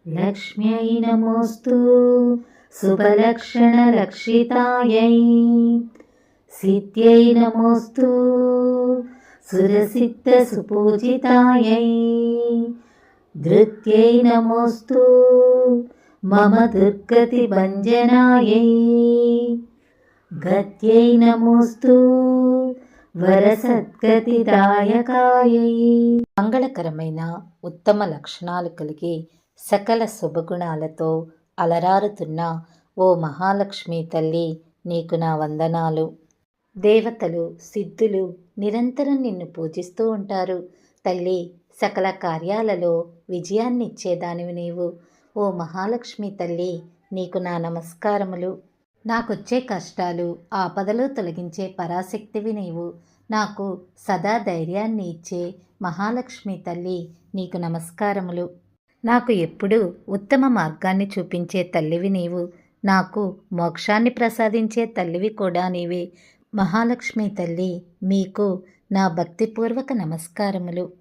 లక్ష్మ్యై నమోస్తు శుభలక్షణరక్షితాయై సిద్ధ్యై నమోస్తు సురసిద్ధసుపూజితాయై ధృత్యై నమోస్తు మమ దుర్గతిభంజనాయై గత్యై నమోస్తు వరసద్గతిదాయకాయై. మంగళకరమైన ఉత్తమ లక్షణాలు కలిగి సకల శుభగుణాలతో అలరారుతున్న ఓ మహాలక్ష్మి తల్లి, నీకు నా వందనాలు. దేవతలు, సిద్ధులు నిరంతరం నిన్ను పూజిస్తూ ఉంటారు. తల్లి, సకల కార్యాలలో విజయాన్నిచ్చేదానివి నీవు. ఓ మహాలక్ష్మి తల్లి, నీకు నా నమస్కారములు. నాకొచ్చే కష్టాలు, ఆపదలు తొలగించే పరాశక్తివి నీవు. నాకు సదా ధైర్యాన్ని ఇచ్చే మహాలక్ష్మి తల్లి, నీకు నమస్కారములు. నాకు ఎప్పుడూ ఉత్తమ మార్గాన్ని చూపించే తల్లివి నీవు. నాకు మోక్షాన్ని ప్రసాదించే తల్లివి కూడా నీవే. మహాలక్ష్మి తల్లి, మీకు నా భక్తిపూర్వక నమస్కారములు.